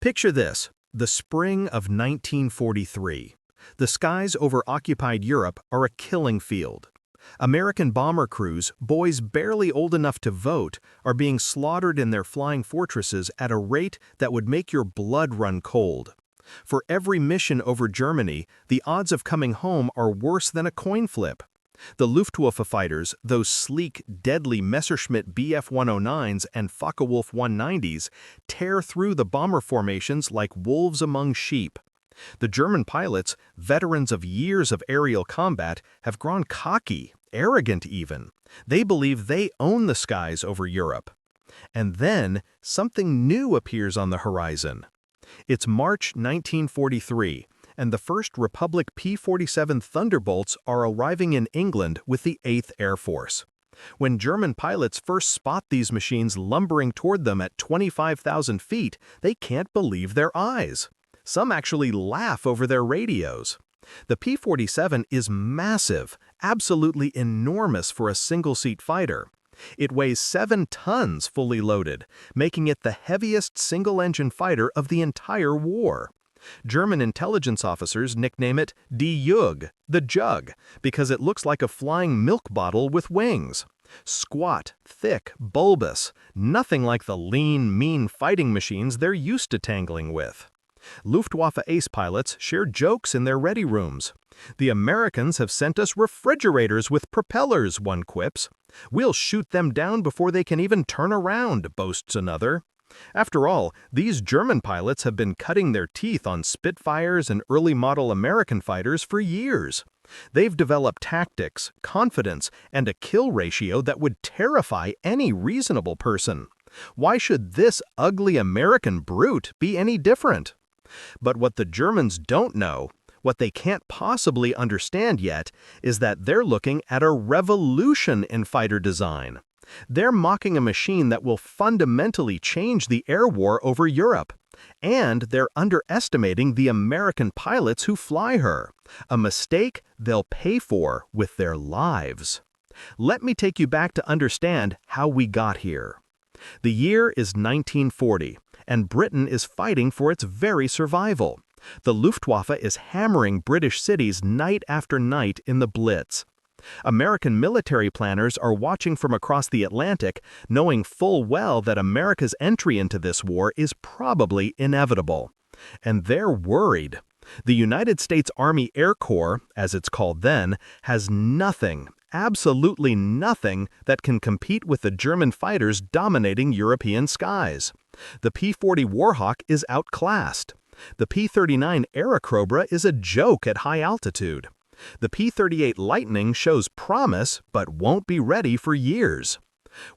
Picture this, the spring of 1943. The skies over occupied Europe are a killing field. American bomber crews, boys barely old enough to vote, are being slaughtered in their flying fortresses at a rate that would make your blood run cold. For every mission over Germany, the odds of coming home are worse than a coin flip. The Luftwaffe fighters, those sleek, deadly Messerschmitt Bf-109s and Focke-Wulf 190s, tear through the bomber formations like wolves among sheep. The German pilots, veterans of years of aerial combat, have grown cocky, arrogant even. They believe they own the skies over Europe. And then, something new appears on the horizon. It's March 1943, and the First Republic P-47 Thunderbolts are arriving in England with the 8th Air Force. When German pilots first spot these machines lumbering toward them at 25,000 feet, they can't believe their eyes. Some actually laugh over their radios. The P-47 is massive, absolutely enormous for a single-seat fighter. It weighs 7 tons fully loaded, making it the heaviest single-engine fighter of the entire war. German intelligence officers nickname it Die Jug, the jug, because it looks like a flying milk bottle with wings. Squat, thick, bulbous, nothing like the lean, mean fighting machines they're used to tangling with. Luftwaffe ace pilots share jokes in their ready rooms. "The Americans have sent us refrigerators with propellers," one quips. "We'll shoot them down before they can even turn around," boasts another. After all, these German pilots have been cutting their teeth on Spitfires and early model American fighters for years. They've developed tactics, confidence, and a kill ratio that would terrify any reasonable person. Why should this ugly American brute be any different? But what the Germans don't know, what they can't possibly understand yet, is that they're looking at a revolution in fighter design. They're mocking a machine that will fundamentally change the air war over Europe. And they're underestimating the American pilots who fly her, a mistake they'll pay for with their lives. Let me take you back to understand how we got here. The year is 1940, and Britain is fighting for its very survival. The Luftwaffe is hammering British cities night after night in the Blitz. American military planners are watching from across the Atlantic, knowing full well that America's entry into this war is probably inevitable. And they're worried. The United States Army Air Corps, as it's called then, has nothing, absolutely nothing, that can compete with the German fighters dominating European skies. The P-40 Warhawk is outclassed. The P-39 Airacobra is a joke at high altitude. The P-38 Lightning shows promise, but won't be ready for years.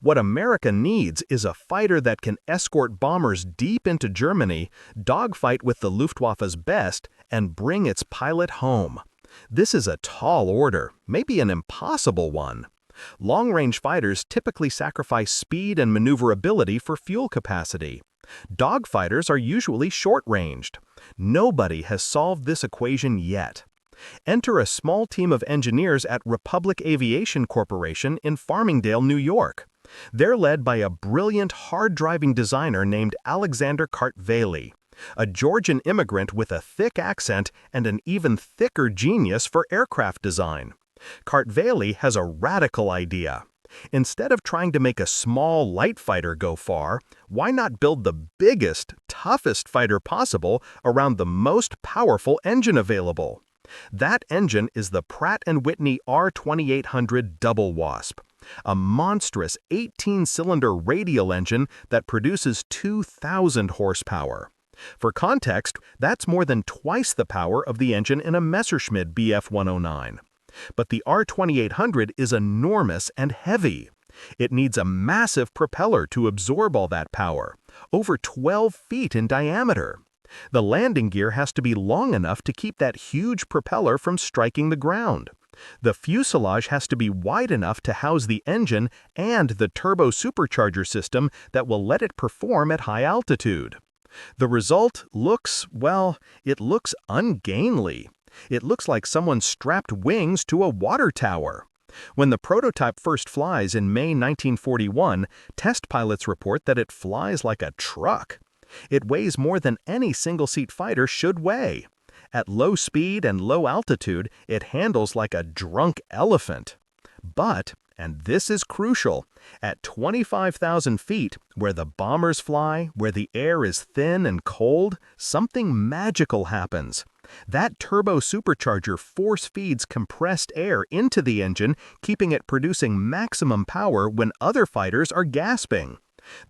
What America needs is a fighter that can escort bombers deep into Germany, dogfight with the Luftwaffe's best, and bring its pilot home. This is a tall order, maybe an impossible one. Long-range fighters typically sacrifice speed and maneuverability for fuel capacity. Dogfighters are usually short-ranged. Nobody has solved this equation yet. Enter a small team of engineers at Republic Aviation Corporation in Farmingdale, New York. They're led by a brilliant, hard-driving designer named Alexander Kartveli, a Georgian immigrant with a thick accent and an even thicker genius for aircraft design. Kartveli has a radical idea. Instead of trying to make a small, light fighter go far, why not build the biggest, toughest fighter possible around the most powerful engine available? That engine is the Pratt Whitney R-2800 Double Wasp, a monstrous 18-cylinder radial engine that produces 2,000 horsepower. For context, that's more than twice the power of the engine in a Messerschmitt Bf-109. But the R-2800 is enormous and heavy. It needs a massive propeller to absorb all that power, over 12 feet in diameter. The landing gear has to be long enough to keep that huge propeller from striking the ground. The fuselage has to be wide enough to house the engine and the turbo supercharger system that will let it perform at high altitude. The result looks, well, it looks ungainly. It looks like someone strapped wings to a water tower. When the prototype first flies in May 1941, test pilots report that it flies like a truck. It weighs more than any single-seat fighter should weigh. At low speed and low altitude, it handles like a drunk elephant. But, and this is crucial, at 25,000 feet, where the bombers fly, where the air is thin and cold, something magical happens. That turbo supercharger force feeds compressed air into the engine, keeping it producing maximum power when other fighters are gasping.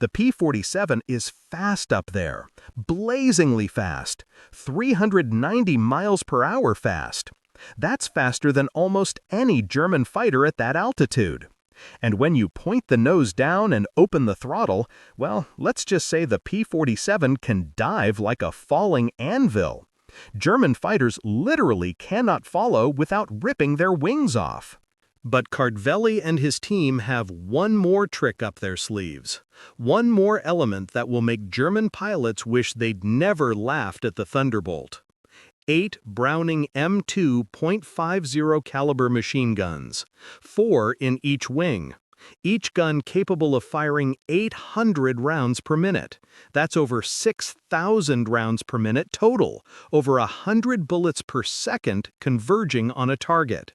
The P-47 is fast up there, blazingly fast, 390 miles per hour fast. That's faster than almost any German fighter at that altitude. And when you point the nose down and open the throttle, well, let's just say the P-47 can dive like a falling anvil. German fighters literally cannot follow without ripping their wings off. But Cardvelli and his team have one more trick up their sleeves. One more element that will make German pilots wish they'd never laughed at the Thunderbolt. 8 Browning M2.50 caliber machine guns, 4 in each wing. Each gun capable of firing 800 rounds per minute. That's over 6,000 rounds per minute total, over 100 bullets per second converging on a target.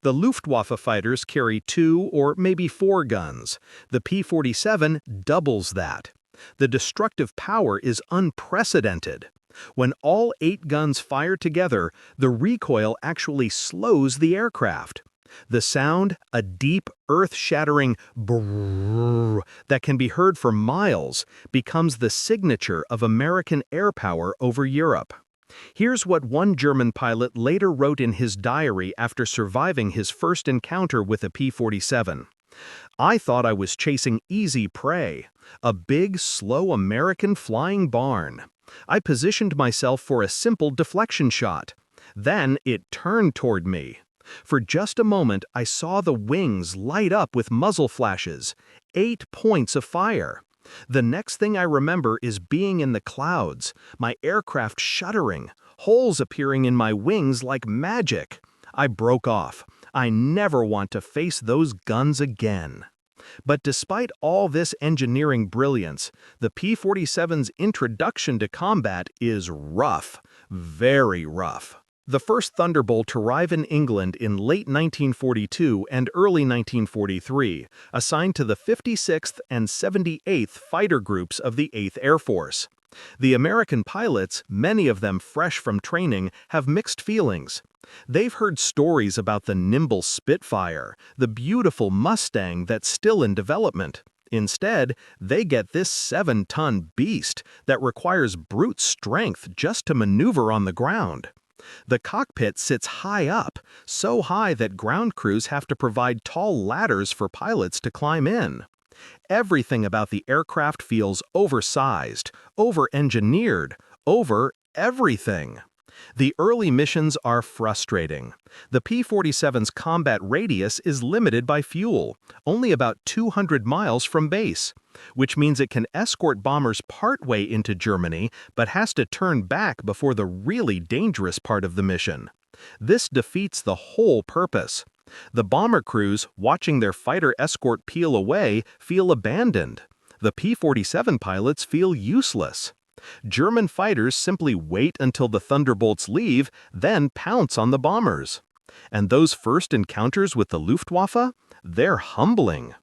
The Luftwaffe fighters carry 2 or maybe 4 guns. The P-47 doubles that. The destructive power is unprecedented. When all 8 guns fire together, the recoil actually slows the aircraft. The sound, a deep, earth-shattering brrrr that can be heard for miles, becomes the signature of American air power over Europe. Here's what one German pilot later wrote in his diary after surviving his first encounter with a P-47. "I thought I was chasing easy prey, a big, slow American flying barn. I positioned myself for a simple deflection shot. Then it turned toward me. For just a moment, I saw the wings light up with muzzle flashes, 8 points of fire. The next thing I remember is being in the clouds, my aircraft shuddering, holes appearing in my wings like magic. I broke off. I never want to face those guns again." But despite all this engineering brilliance, the P-47's introduction to combat is rough, very rough. The first Thunderbolt arrived in England in late 1942 and early 1943, assigned to the 56th and 78th Fighter Groups of the 8th Air Force. The American pilots, many of them fresh from training, have mixed feelings. They've heard stories about the nimble Spitfire, the beautiful Mustang that's still in development. Instead, they get this 7-ton beast that requires brute strength just to maneuver on the ground. The cockpit sits high up, so high that ground crews have to provide tall ladders for pilots to climb in. Everything about the aircraft feels oversized, over-engineered, over everything. The early missions are frustrating. The P-47's combat radius is limited by fuel, only about 200 miles from base, which means it can escort bombers partway into Germany but has to turn back before the really dangerous part of the mission. This defeats the whole purpose. The bomber crews, watching their fighter escort peel away, feel abandoned. The P-47 pilots feel useless. German fighters simply wait until the Thunderbolts leave, then pounce on the bombers. And those first encounters with the Luftwaffe? They're humbling.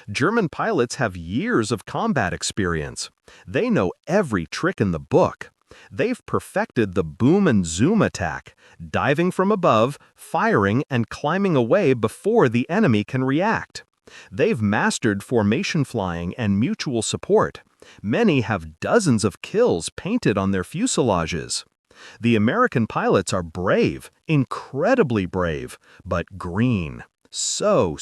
German pilots have years of combat experience. They know every trick in the book. They've perfected the boom and zoom attack, diving from above, firing, and climbing away before the enemy can react. They've mastered formation flying and mutual support. Many have dozens of kills painted on their fuselages. The American pilots are brave, incredibly brave, but green. So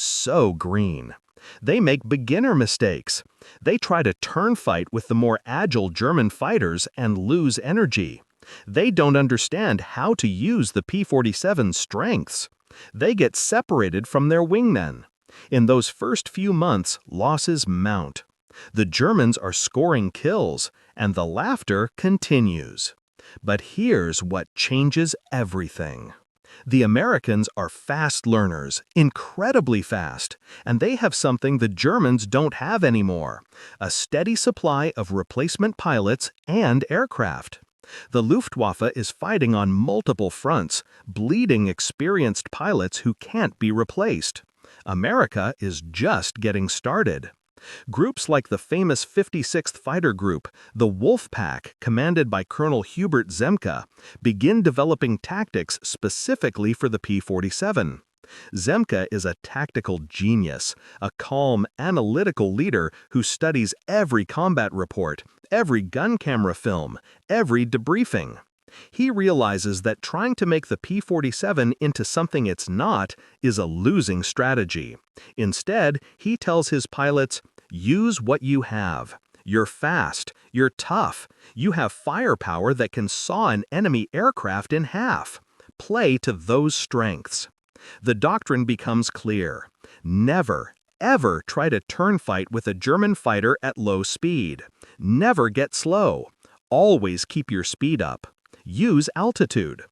green. They make beginner mistakes. They try to turn fight with the more agile German fighters and lose energy. They don't understand how to use the P-47's strengths. They get separated from their wingmen. In those first few months, losses mount. The Germans are scoring kills, and the laughter continues. But here's what changes everything. The Americans are fast learners, incredibly fast, and they have something the Germans don't have anymore: a steady supply of replacement pilots and aircraft. The Luftwaffe is fighting on multiple fronts, bleeding experienced pilots who can't be replaced. America is just getting started. Groups like the famous 56th Fighter Group, the Wolf Pack, commanded by Colonel Hubert Zemke, begin developing tactics specifically for the P-47. Zemke is a tactical genius, a calm, analytical leader who studies every combat report, every gun camera film, every debriefing. He realizes that trying to make the P-47 into something it's not is a losing strategy. Instead, he tells his pilots, "Use what you have. You're fast, you're tough, you have firepower that can saw an enemy aircraft in half. Play to those strengths." The doctrine becomes clear. Never, ever try to turn fight with a German fighter at low speed. Never get slow. Always keep your speed up. Use altitude.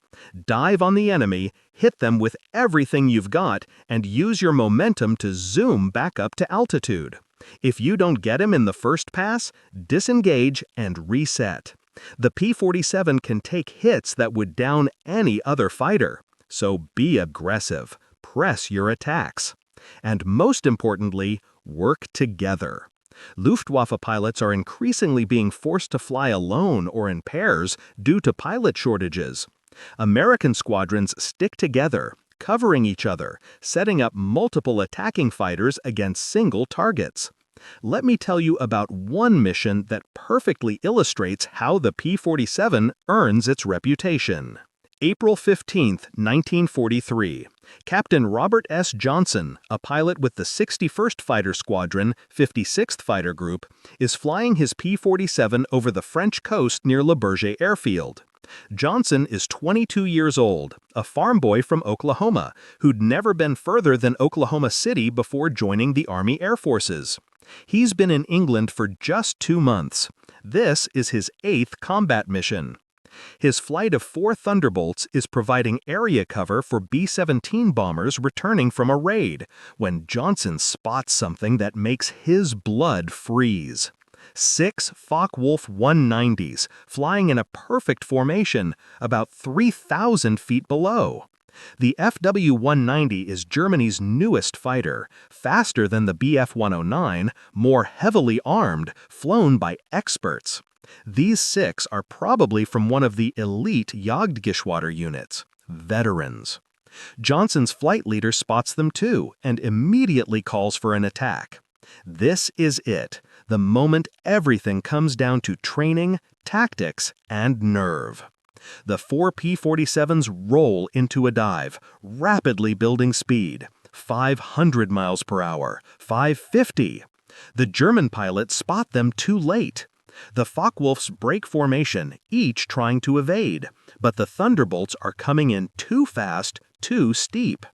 Dive on the enemy, hit them with everything you've got, and use your momentum to zoom back up to altitude. If you don't get him in the first pass, disengage and reset. The P-47 can take hits that would down any other fighter. So be aggressive. Press your attacks. And most importantly, work together. Luftwaffe pilots are increasingly being forced to fly alone or in pairs due to pilot shortages. American squadrons stick together, covering each other, setting up multiple attacking fighters against single targets. Let me tell you about one mission that perfectly illustrates how the P-47 earns its reputation. April 15, 1943. Captain Robert S. Johnson, a pilot with the 61st Fighter Squadron, 56th Fighter Group, is flying his P-47 over the French coast near Le Bourget Airfield. Johnson is 22 years old, a farm boy from Oklahoma, who'd never been further than Oklahoma City before joining the Army Air Forces. He's been in England for just 2 months. This is his 8th combat mission. His flight of 4 Thunderbolts is providing area cover for B-17 bombers returning from a raid, when Johnson spots something that makes his blood freeze. 6 Focke-Wulf 190s, flying in a perfect formation, about 3,000 feet below. The FW-190 is Germany's newest fighter, faster than the Bf-109, more heavily armed, flown by experts. These 6 are probably from one of the elite Jagdgeschwader units, veterans. Johnson's flight leader spots them too and immediately calls for an attack. This is it, the moment everything comes down to training, tactics, and nerve. The 4 P-47s roll into a dive, rapidly building speed, 500 miles per hour, 550. The German pilots spot them too late. The Focke-Wulfs break formation, each trying to evade, but the Thunderbolts are coming in too fast, too steep.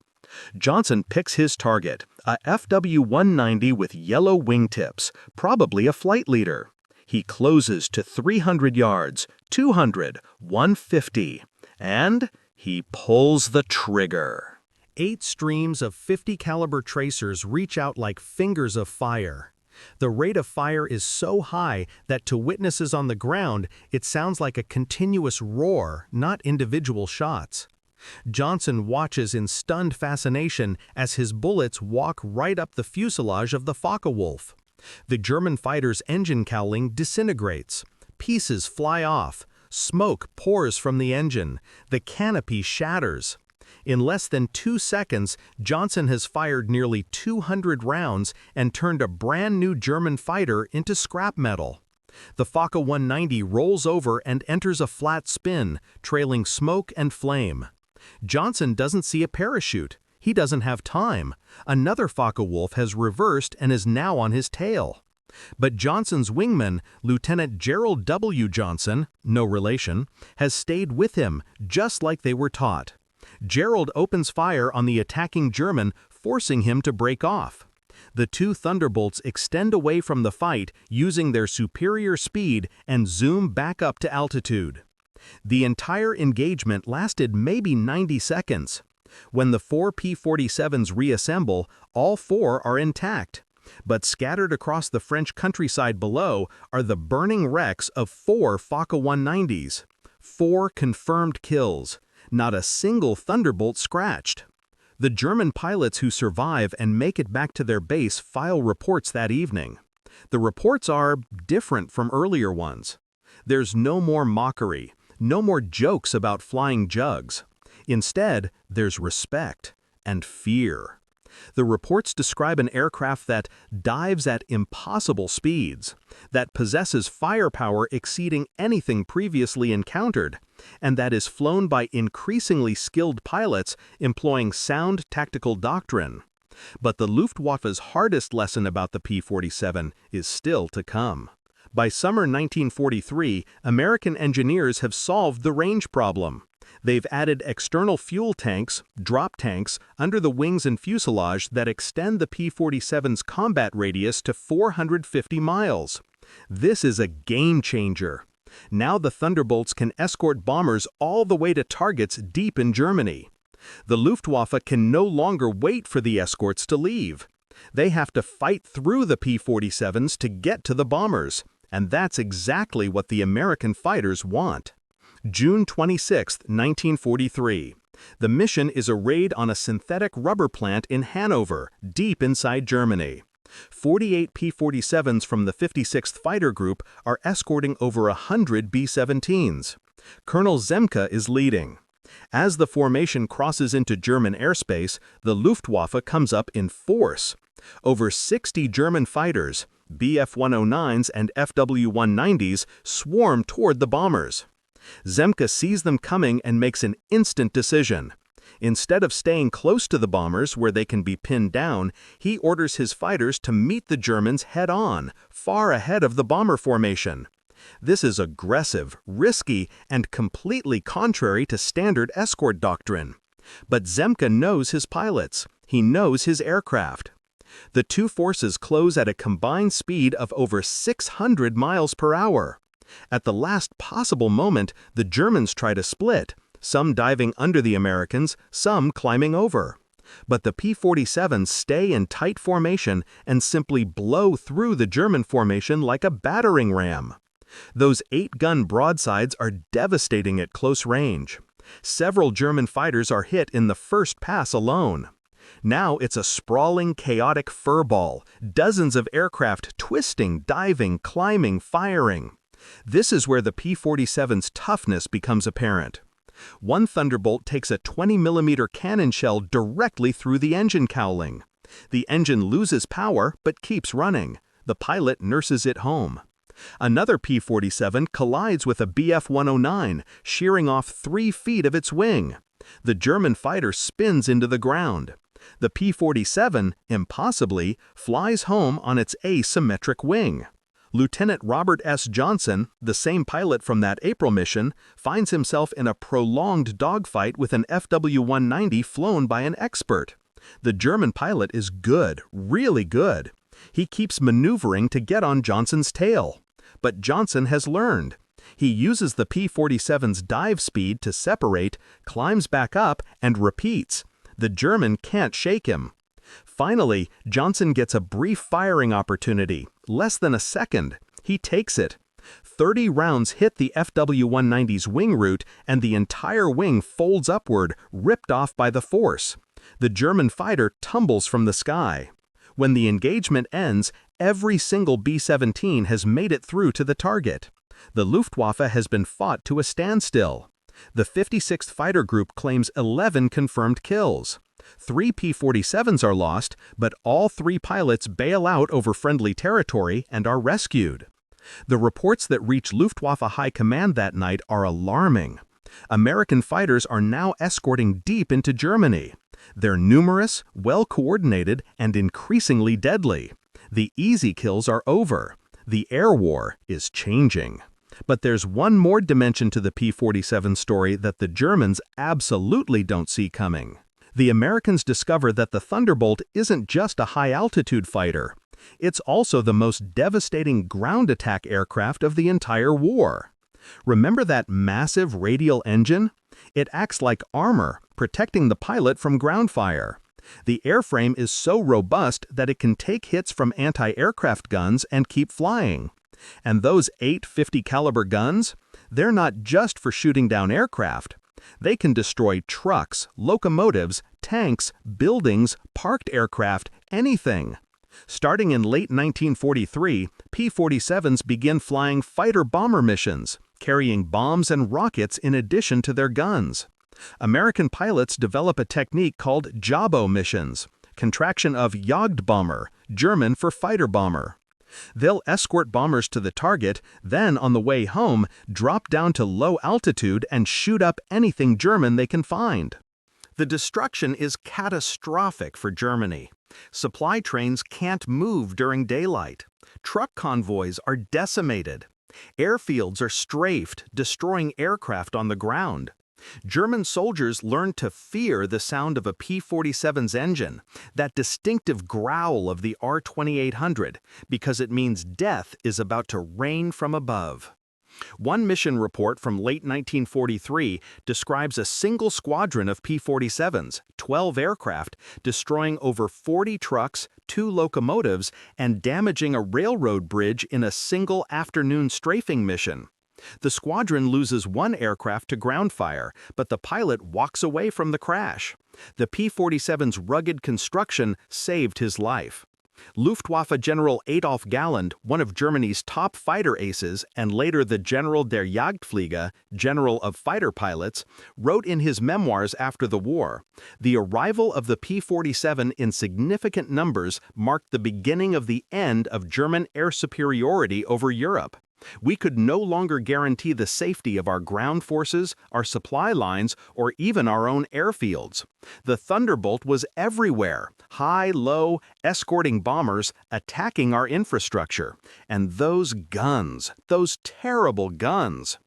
Johnson picks his target, a FW-190 with yellow wingtips, probably a flight leader. He closes to 300 yards, 200, 150, and he pulls the trigger. 8 streams of 50 caliber tracers reach out like fingers of fire. The rate of fire is so high that to witnesses on the ground, it sounds like a continuous roar, not individual shots. Johnson watches in stunned fascination as his bullets walk right up the fuselage of the Focke-Wulf. The German fighter's engine cowling disintegrates. Pieces fly off. Smoke pours from the engine. The canopy shatters. In less than 2 seconds, Johnson has fired nearly 200 rounds and turned a brand new German fighter into scrap metal. The Focke-190 rolls over and enters a flat spin, trailing smoke and flame. Johnson doesn't see a parachute. He doesn't have time. Another Focke-Wulf has reversed and is now on his tail. But Johnson's wingman, Lieutenant Gerald W. Johnson, no relation, has stayed with him, just like they were taught. Gerald opens fire on the attacking German, forcing him to break off. The 2 Thunderbolts extend away from the fight using their superior speed and zoom back up to altitude. The entire engagement lasted maybe 90 seconds. When the 4 P-47s reassemble, all 4 are intact. But scattered across the French countryside below are the burning wrecks of 4 Focke-190s. 4 confirmed kills. Not a single Thunderbolt scratched. The German pilots who survive and make it back to their base file reports that evening. The reports are different from earlier ones. There's no more mockery, no more jokes about flying jugs. Instead, there's respect and fear. The reports describe an aircraft that dives at impossible speeds, that possesses firepower exceeding anything previously encountered, and that is flown by increasingly skilled pilots employing sound tactical doctrine. But the Luftwaffe's hardest lesson about the P-47 is still to come. By summer 1943, American engineers have solved the range problem. They've added external fuel tanks, drop tanks, under the wings and fuselage that extend the P-47's combat radius to 450 miles. This is a game changer. Now the Thunderbolts can escort bombers all the way to targets deep in Germany. The Luftwaffe can no longer wait for the escorts to leave. They have to fight through the P-47s to get to the bombers, and that's exactly what the American fighters want. June 26, 1943. The mission is a raid on a synthetic rubber plant in Hanover, deep inside Germany. 48 P-47s from the 56th Fighter Group are escorting over 100 B-17s. Colonel Zemke is leading. As the formation crosses into German airspace, the Luftwaffe comes up in force. Over 60 German fighters, Bf-109s and Fw-190s, swarm toward the bombers. Zemke sees them coming and makes an instant decision. Instead of staying close to the bombers where they can be pinned down, he orders his fighters to meet the Germans head-on, far ahead of the bomber formation. This is aggressive, risky, and completely contrary to standard escort doctrine. But Zemke knows his pilots. He knows his aircraft. The two forces close at a combined speed of over 600 miles per hour. At the last possible moment, the Germans try to split, some diving under the Americans, some climbing over. But the P-47s stay in tight formation and simply blow through the German formation like a battering ram. Those 8-gun broadsides are devastating at close range. Several German fighters are hit in the first pass alone. Now it's a sprawling, chaotic furball, dozens of aircraft twisting, diving, climbing, firing. This is where the P-47's toughness becomes apparent. One Thunderbolt takes a 20mm cannon shell directly through the engine cowling. The engine loses power but keeps running. The pilot nurses it home. Another P-47 collides with a Bf-109, shearing off 3 feet of its wing. The German fighter spins into the ground. The P-47, impossibly, flies home on its asymmetric wing. Lieutenant Robert S. Johnson, the same pilot from that April mission, finds himself in a prolonged dogfight with an Fw-190 flown by an expert. The German pilot is good, really good. He keeps maneuvering to get on Johnson's tail. But Johnson has learned. He uses the P-47's dive speed to separate, climbs back up, and repeats. The German can't shake him. Finally, Johnson gets a brief firing opportunity, less than a second. He takes it. 30 rounds hit the Fw-190's wing root, and the entire wing folds upward, ripped off by the force. The German fighter tumbles from the sky. When the engagement ends, every single B-17 has made it through to the target. The Luftwaffe has been fought to a standstill. The 56th Fighter Group claims 11 confirmed kills. 3 P-47s are lost, but all 3 pilots bail out over friendly territory and are rescued. The reports that reach Luftwaffe High Command that night are alarming. American fighters are now escorting deep into Germany. They're numerous, well-coordinated, and increasingly deadly. The easy kills are over. The air war is changing. But there's one more dimension to the P-47 story that the Germans absolutely don't see coming. The Americans discover that the Thunderbolt isn't just a high-altitude fighter. It's also the most devastating ground attack aircraft of the entire war. Remember that massive radial engine? It acts like armor, protecting the pilot from ground fire. The airframe is so robust that it can take hits from anti-aircraft guns and keep flying. And those 850 caliber guns? They're not just for shooting down aircraft. They can destroy trucks, locomotives, tanks, buildings, parked aircraft, anything. Starting in late 1943, P-47s begin flying fighter-bomber missions, carrying bombs and rockets in addition to their guns. American pilots develop a technique called Jabo missions, contraction of Jagdbomber, German for fighter bomber. They'll escort bombers to the target, then on the way home, drop down to low altitude and shoot up anything German they can find. The destruction is catastrophic for Germany. Supply trains can't move during daylight. Truck convoys are decimated. Airfields are strafed, destroying aircraft on the ground. German soldiers learned to fear the sound of a P-47's engine, that distinctive growl of the R-2800, because it means death is about to rain from above. One mission report from late 1943 describes a single squadron of P-47s, 12 aircraft, destroying over 40 trucks, 2 locomotives, and damaging a railroad bridge in a single afternoon strafing mission. The squadron loses one aircraft to ground fire, but the pilot walks away from the crash. The P-47's rugged construction saved his life. Luftwaffe General Adolf Galland, one of Germany's top fighter aces and later the General der Jagdflieger, General of Fighter Pilots, wrote in his memoirs after the war, "The arrival of the P-47 in significant numbers marked the beginning of the end of German air superiority over Europe. We could no longer guarantee the safety of our ground forces, our supply lines, or even our own airfields. The Thunderbolt was everywhere, high, low, escorting bombers, attacking our infrastructure. And those guns, those terrible guns.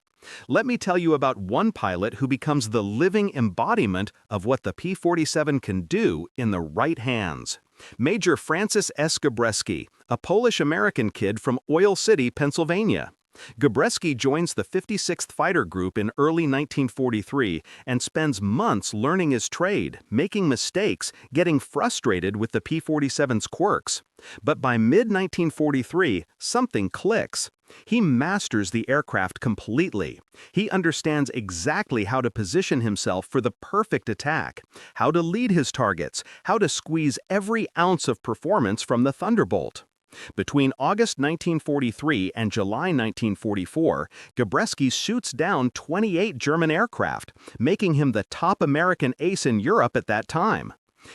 Let me tell you about one pilot who becomes the living embodiment of what the P-47 can do in the right hands. Major Francis S. Gabreski, a Polish-American kid from Oil City, Pennsylvania. Gabreski joins the 56th Fighter Group in early 1943 and spends months learning his trade, making mistakes, getting frustrated with the P-47's quirks. But by mid-1943, something clicks. He masters the aircraft completely. He understands exactly how to position himself for the perfect attack, how to lead his targets, how to squeeze every ounce of performance from the Thunderbolt. Between August 1943 and July 1944, Gabreski shoots down 28 German aircraft, making him the top American ace in Europe at that time.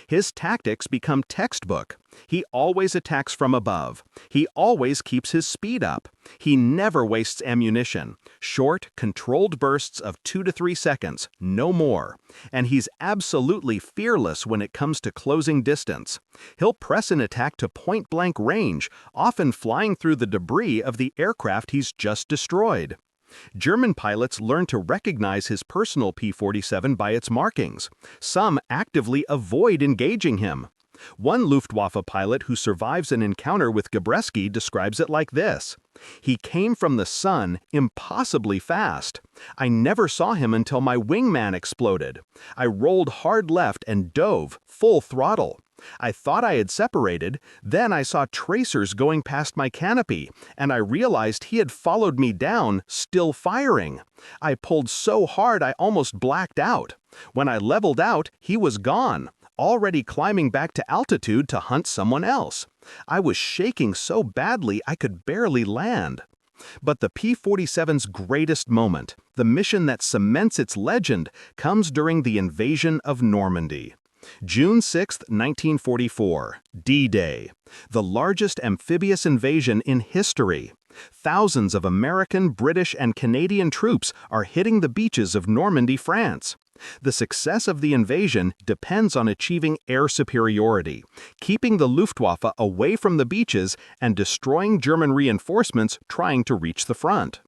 His tactics become textbook. He always attacks from above. He always keeps his speed up. He never wastes ammunition. Short, controlled bursts of 2 to 3 seconds, no more. And he's absolutely fearless when it comes to closing distance. He'll press an attack to point-blank range, often flying through the debris of the aircraft he's just destroyed. German pilots learn to recognize his personal P-47 by its markings. Some actively avoid engaging him. One Luftwaffe pilot who survives an encounter with Gabreski describes it like this: "He came from the sun impossibly fast. I never saw him until my wingman exploded. I rolled hard left and dove, full throttle. I thought I had separated, then I saw tracers going past my canopy, and I realized he had followed me down, still firing. I pulled so hard I almost blacked out. When I leveled out, he was gone, already climbing back to altitude to hunt someone else. I was shaking so badly I could barely land." But the P-47's greatest moment, the mission that cements its legend, comes during the invasion of Normandy. June 6, 1944, D-Day, the largest amphibious invasion in history. Thousands of American, British, and Canadian troops are hitting the beaches of Normandy, France. The success of the invasion depends on achieving air superiority, keeping the Luftwaffe away from the beaches and destroying German reinforcements trying to reach the front.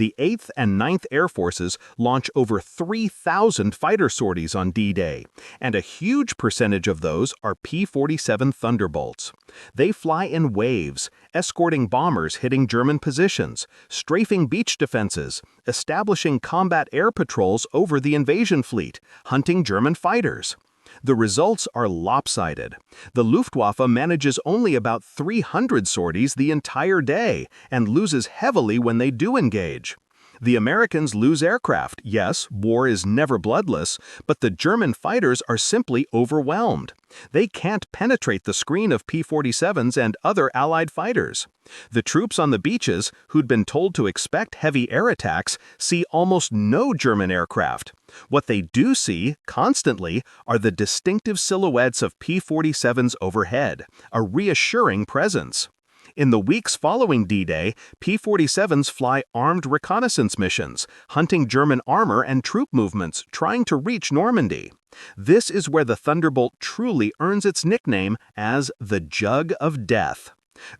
The 8th and 9th Air Forces launch over 3,000 fighter sorties on D-Day, and a huge percentage of those are P-47 Thunderbolts. They fly in waves, escorting bombers hitting German positions, strafing beach defenses, establishing combat air patrols over the invasion fleet, hunting German fighters. The results are lopsided. The Luftwaffe manages only about 300 sorties the entire day and loses heavily when they do engage. The Americans lose aircraft. Yes, war is never bloodless, but the German fighters are simply overwhelmed. They can't penetrate the screen of P-47s and other Allied fighters. The troops on the beaches, who'd been told to expect heavy air attacks, see almost no German aircraft. What they do see, constantly, are the distinctive silhouettes of P-47s overhead, a reassuring presence. In the weeks following D-Day, P-47s fly armed reconnaissance missions, hunting German armor and troop movements, trying to reach Normandy. This is where the Thunderbolt truly earns its nickname as the Jug of Death.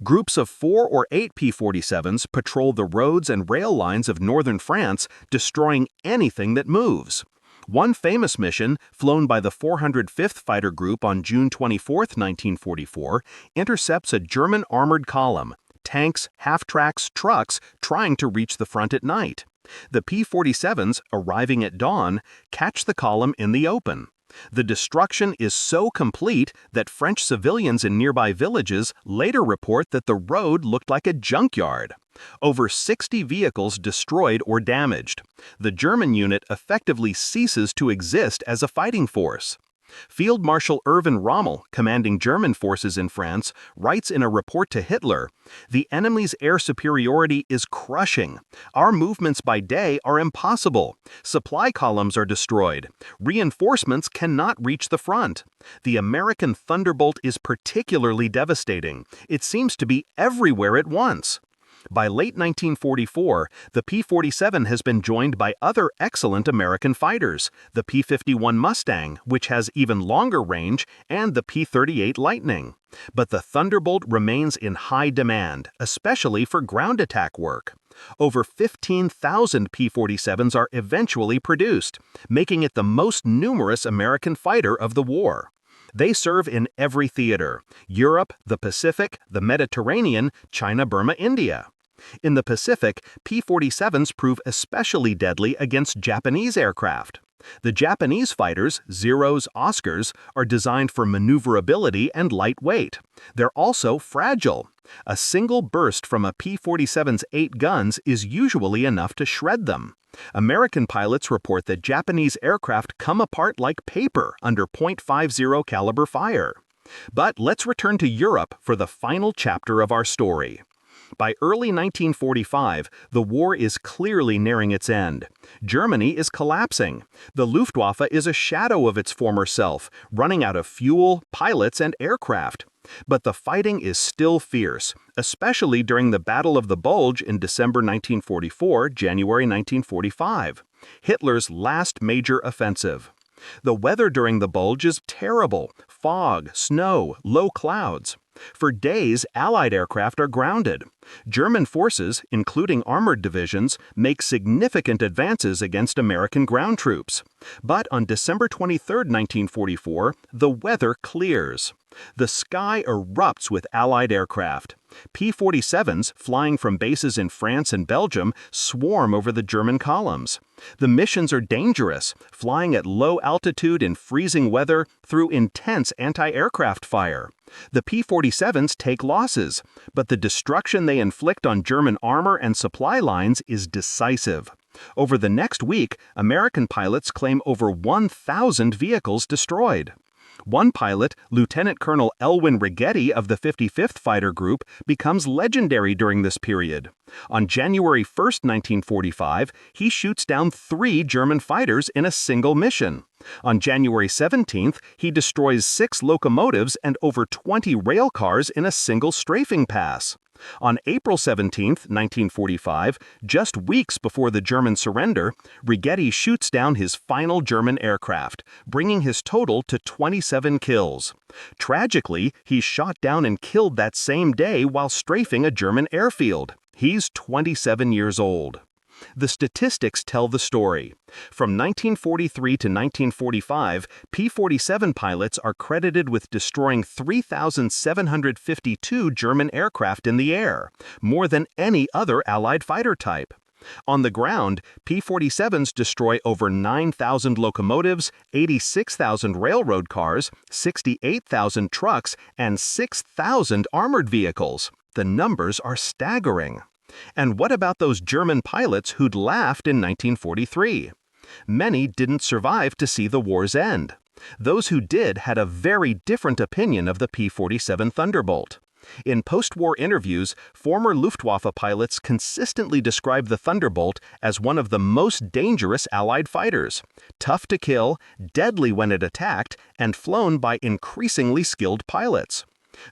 Groups of 4 or 8 P-47s patrol the roads and rail lines of northern France, destroying anything that moves. One famous mission, flown by the 405th Fighter Group on June 24, 1944, intercepts a German armored column, tanks, half-tracks, trucks trying to reach the front at night. The P-47s, arriving at dawn, catch the column in the open. The destruction is so complete that French civilians in nearby villages later report that the road looked like a junkyard. Over 60 vehicles destroyed or damaged. The German unit effectively ceases to exist as a fighting force. Field Marshal Erwin Rommel, commanding German forces in France, writes in a report to Hitler, "The enemy's air superiority is crushing. Our movements by day are impossible. Supply columns are destroyed. Reinforcements cannot reach the front. The American Thunderbolt is particularly devastating. It seems to be everywhere at once." By late 1944, the P-47 has been joined by other excellent American fighters, the P-51 Mustang, which has even longer range, and the P-38 Lightning. But the Thunderbolt remains in high demand, especially for ground attack work. Over 15,000 P-47s are eventually produced, making it the most numerous American fighter of the war. They serve in every theater: Europe, the Pacific, the Mediterranean, China, Burma, India. In the Pacific, P-47s prove especially deadly against Japanese aircraft. The Japanese fighters, Zeros, Oscars, are designed for maneuverability and lightweight. They're also fragile. A single burst from a P-47's 8 guns is usually enough to shred them. American pilots report that Japanese aircraft come apart like paper under .50 caliber fire. But let's return to Europe for the final chapter of our story. By early 1945, the war is clearly nearing its end. Germany is collapsing. The Luftwaffe is a shadow of its former self, running out of fuel, pilots, and aircraft. But the fighting is still fierce, especially during the Battle of the Bulge in December 1944, January 1945, Hitler's last major offensive. The weather during the Bulge is terrible: fog, snow, low clouds. For days, Allied aircraft are grounded. German forces, including armored divisions, make significant advances against American ground troops. But on December 23, 1944, the weather clears. The sky erupts with Allied aircraft. P-47s, flying from bases in France and Belgium, swarm over the German columns. The missions are dangerous, flying at low altitude in freezing weather through intense anti-aircraft fire. The P-47s take losses, but the destruction they inflict on German armor and supply lines is decisive. Over the next week, American pilots claim over 1,000 vehicles destroyed. One pilot, Lieutenant Colonel Elwin Rigetti of the 55th Fighter Group, becomes legendary during this period. On January 1, 1945, he shoots down 3 German fighters in a single mission. On January 17th, he destroys 6 locomotives and over 20 rail cars in a single strafing pass. On April 17, 1945, just weeks before the German surrender, Rigetti shoots down his final German aircraft, bringing his total to 27 kills. Tragically, he's shot down and killed that same day while strafing a German airfield. He's 27 years old. The statistics tell the story. From 1943 to 1945, P-47 pilots are credited with destroying 3,752 German aircraft in the air, more than any other Allied fighter type. On the ground, P-47s destroy over 9,000 locomotives, 86,000 railroad cars, 68,000 trucks, and 6,000 armored vehicles. The numbers are staggering. And what about those German pilots who'd laughed in 1943? Many didn't survive to see the war's end. Those who did had a very different opinion of the P-47 Thunderbolt. In post-war interviews, former Luftwaffe pilots consistently describe the Thunderbolt as one of the most dangerous Allied fighters, tough to kill, deadly when it attacked, and flown by increasingly skilled pilots.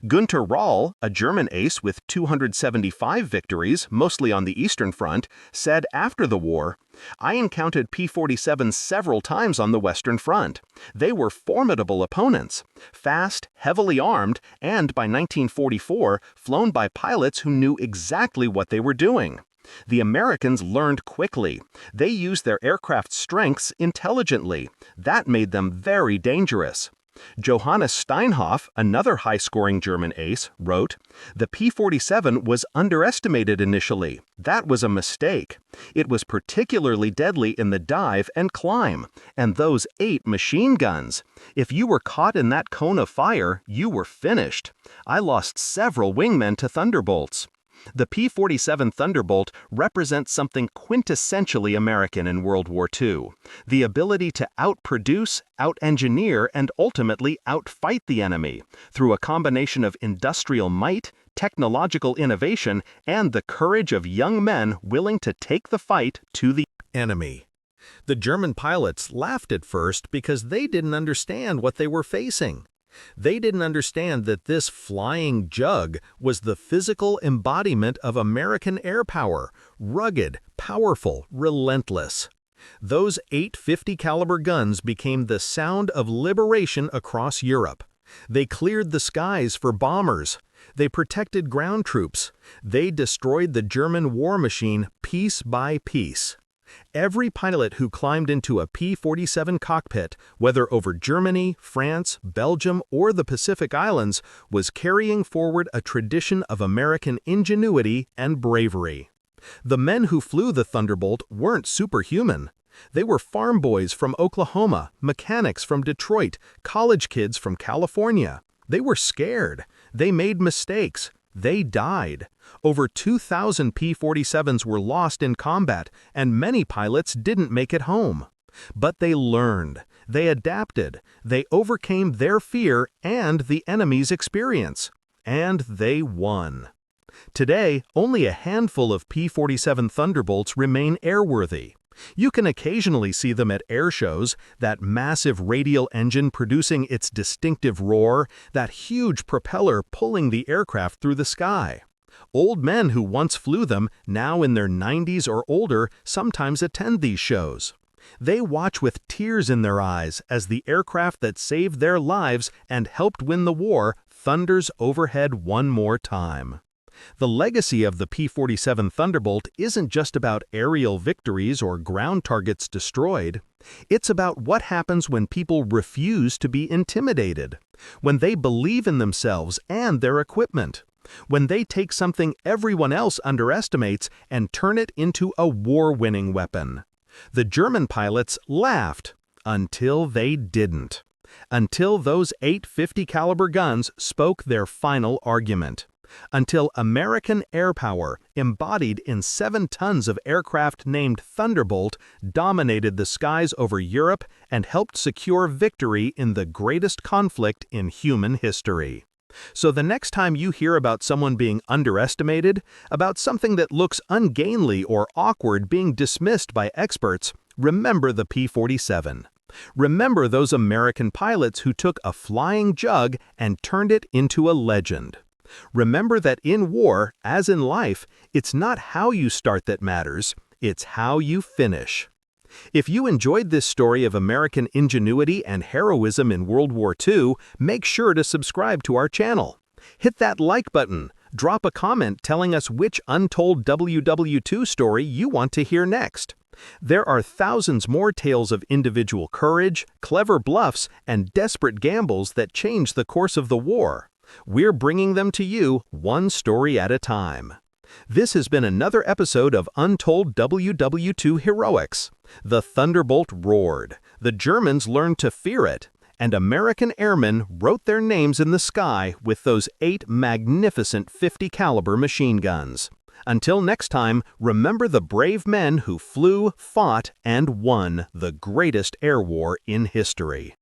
Günter Rahl, a German ace with 275 victories, mostly on the Eastern Front, said after the war, "I encountered P-47s several times on the Western Front. They were formidable opponents, fast, heavily armed, and by 1944, flown by pilots who knew exactly what they were doing. The Americans learned quickly. They used their aircraft strengths intelligently. That made them very dangerous." Johannes Steinhoff, another high-scoring German ace, wrote, "The P-47 was underestimated initially. That was a mistake. It was particularly deadly in the dive and climb. And those 8 machine guns. If you were caught in that cone of fire, you were finished. I lost several wingmen to Thunderbolts." The P-47 Thunderbolt represents something quintessentially American in World War II, the ability to outproduce, out-engineer, and ultimately outfight the enemy through a combination of industrial might, technological innovation, and the courage of young men willing to take the fight to the enemy. The German pilots laughed at first because they didn't understand what they were facing. They didn't understand that this flying jug was the physical embodiment of American air power, rugged, powerful, relentless. Those 850 caliber guns became the sound of liberation across Europe. They cleared the skies for bombers. They protected ground troops. They destroyed the German war machine piece by piece. Every pilot who climbed into a P-47 cockpit, whether over Germany, France, Belgium, or the Pacific Islands, was carrying forward a tradition of American ingenuity and bravery. The men who flew the Thunderbolt weren't superhuman. They were farm boys from Oklahoma, mechanics from Detroit, college kids from California. They were scared. They made mistakes. They died. Over 2,000 P-47s were lost in combat, and many pilots didn't make it home. But they learned. They adapted. They overcame their fear and the enemy's experience. And they won. Today, only a handful of P-47 Thunderbolts remain airworthy. You can occasionally see them at air shows, that massive radial engine producing its distinctive roar, that huge propeller pulling the aircraft through the sky. Old men who once flew them, now in their 90s or older, sometimes attend these shows. They watch with tears in their eyes as the aircraft that saved their lives and helped win the war thunders overhead one more time. The legacy of the P-47 Thunderbolt isn't just about aerial victories or ground targets destroyed. It's about what happens when people refuse to be intimidated, when they believe in themselves and their equipment, when they take something everyone else underestimates and turn it into a war-winning weapon. The German pilots laughed until they didn't, until those 850 caliber guns spoke their final argument. Until American air power, embodied in 7 tons of aircraft named Thunderbolt, dominated the skies over Europe and helped secure victory in the greatest conflict in human history. So the next time you hear about someone being underestimated, about something that looks ungainly or awkward being dismissed by experts, remember the P-47. Remember those American pilots who took a flying jug and turned it into a legend. Remember that in war, as in life, it's not how you start that matters, it's how you finish. If you enjoyed this story of American ingenuity and heroism in World War II, make sure to subscribe to our channel. Hit that like button, Drop a comment telling us which untold WW2 story you want to hear next. There are thousands more tales of individual courage, clever bluffs, and desperate gambles that changed the course of the war. We're bringing them to you one story at a time. This has been another episode of Untold WW2 Heroics. The Thunderbolt roared, the Germans learned to fear it, and American airmen wrote their names in the sky with those 8 magnificent 50 caliber machine guns. Until next time, remember the brave men who flew, fought, and won the greatest air war in history.